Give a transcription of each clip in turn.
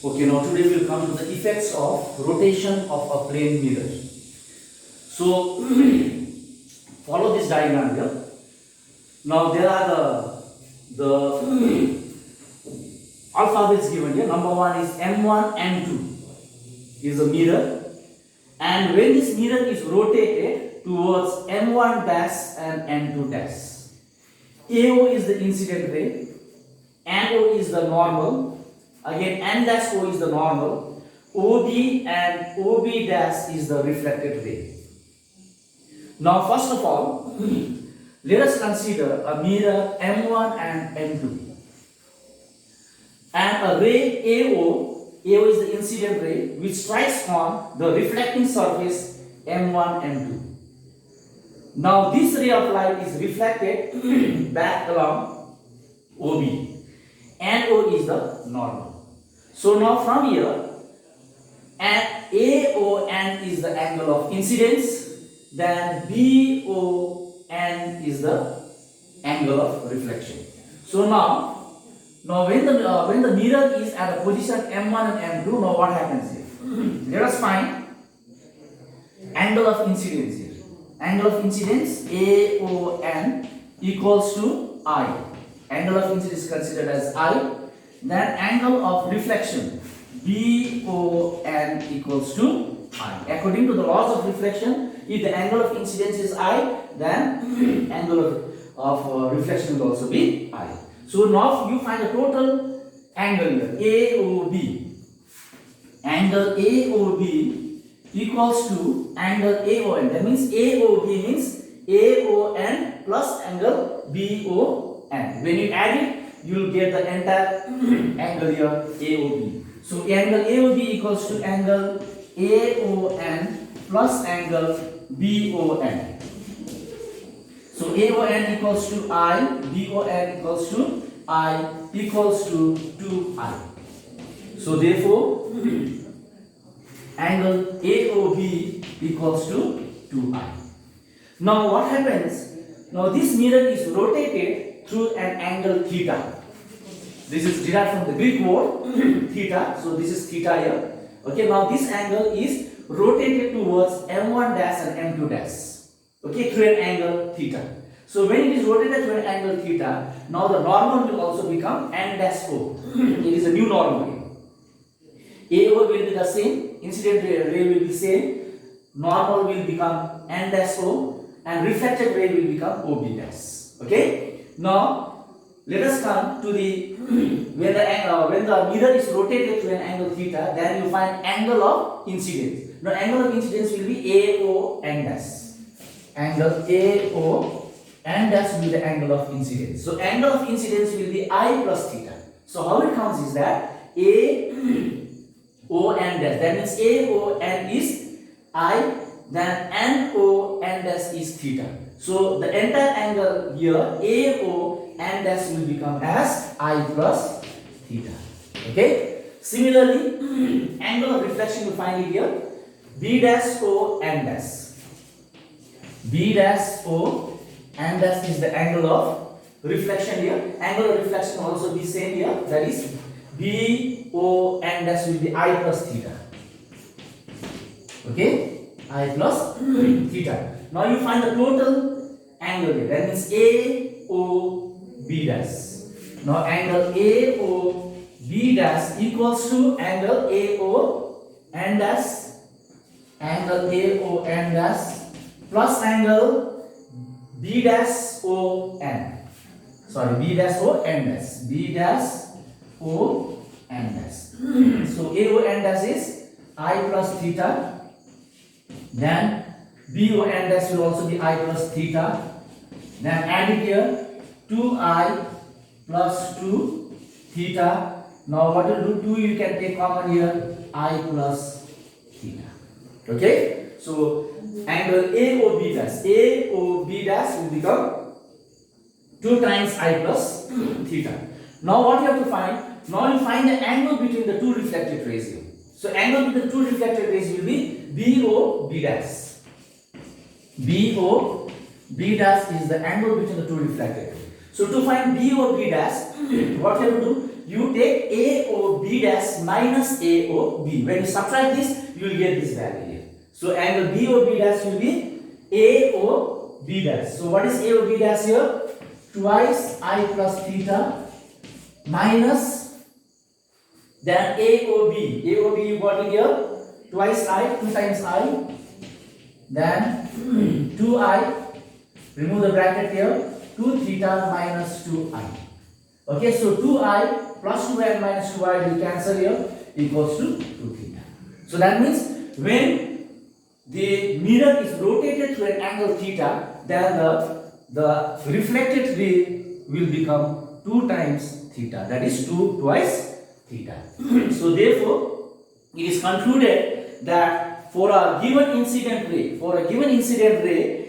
Okay, now today we will come to the effects of rotation of a plane mirror. So follow this diagram here. Now there are the alphabets given here. Number one is M1, M2 is the mirror, and when this mirror is rotated towards M1 dash and M2 dash, AO is the incident ray, NO is the normal. Again, N dash O is the normal, OB and OB dash is the reflected ray. Now, first of all, let us consider a mirror M1 and M2, and a ray AO is the incident ray which strikes on the reflecting surface M1, M2. Now, this ray of light is reflected back along OB, and O is the normal. So now from here, and AON is the angle of incidence, then BON is the angle of reflection. So now when the mirror is at a position M1 and M2, now what happens here? Let us find angle of incidence here. Angle of incidence AON equals to I. Angle of incidence is considered as I. Then angle of reflection BON equals to I. According to the laws of reflection, if the angle of incidence is I, then angle of reflection will also be I. So now you find the total angle here, AOB. Angle AOB equals to angle AON. That means AOB means AON plus angle BON. When you add it, you will get the entire angle here AOB. So angle AOB equals to angle AON plus angle BON. So AON equals to I, BON equals to I equals to 2I. So therefore, angle AOB equals to 2I. Now what happens? Now this mirror is rotated through an angle theta. This is derived from the Greek word theta. So this is theta here. Okay, now this angle is rotated towards M1 dash and M2 dash. Okay, through an angle theta. So when it is rotated through an angle theta, now the normal will also become N dash O. It is a new normal here. AO will be the same, incident ray will be same, normal will become N dash O, and reflected ray will become OB dash. Okay. Now let us come to the when the mirror is rotated to an angle theta, then you find angle of incidence. Now angle of incidence will be AO N dash. Angle AO N dash will be the angle of incidence. So angle of incidence will be I plus theta. So how it comes is that AO N dash. That means AO N is I, then NO N dash is theta. So the entire angle here AO N dash will become as I plus theta. Okay. Similarly, angle of reflection you find it here B dash O N dash. B dash O N dash is the angle of reflection here. Angle of reflection will also be same here. That is B O N dash will be I plus theta. Okay, I plus theta. Now you find the total angle here. That means AOB dash. Now angle AOB dash equals to angle AON dash. Angle AON dash plus angle B dash ON. Sorry, B dash ON dash. B dash ON dash. So AON dash is I plus theta. Then BON dash will also be I plus theta. Then add it here 2I plus 2 theta. Now what you do? 2 you can take common here, I plus theta. Okay. So angle AOB dash will become 2 times I plus theta. Now what you have to find? Now you find the angle between the two reflected rays here. So angle between the two reflected rays will be BOB dash. BOB dash is the angle between the two reflected rays. So to find BOB dash, what you have to do? you take AOB dash minus AOB. When you subtract this, you will get this value here. So angle BOB dash will be AOB dash. So what is AOB dash here? Twice I plus theta minus then AOB. AOB you got it here. Twice I, 2 times I. Then 2I. Remove the bracket here. 2 theta minus 2I. Okay, so 2I plus 2I and minus 2I will cancel here, equals to 2 theta. So that means when the mirror is rotated to an angle theta, then the reflected ray will become 2 times theta. That is 2 twice theta. So therefore, it is concluded that for a given incident ray,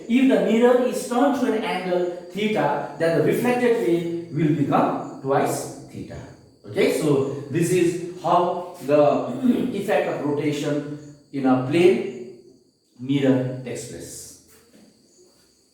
if the mirror is turned to an angle theta, then the reflected ray will become twice theta. Okay, so this is how the effect of rotation in a plane mirror takes place.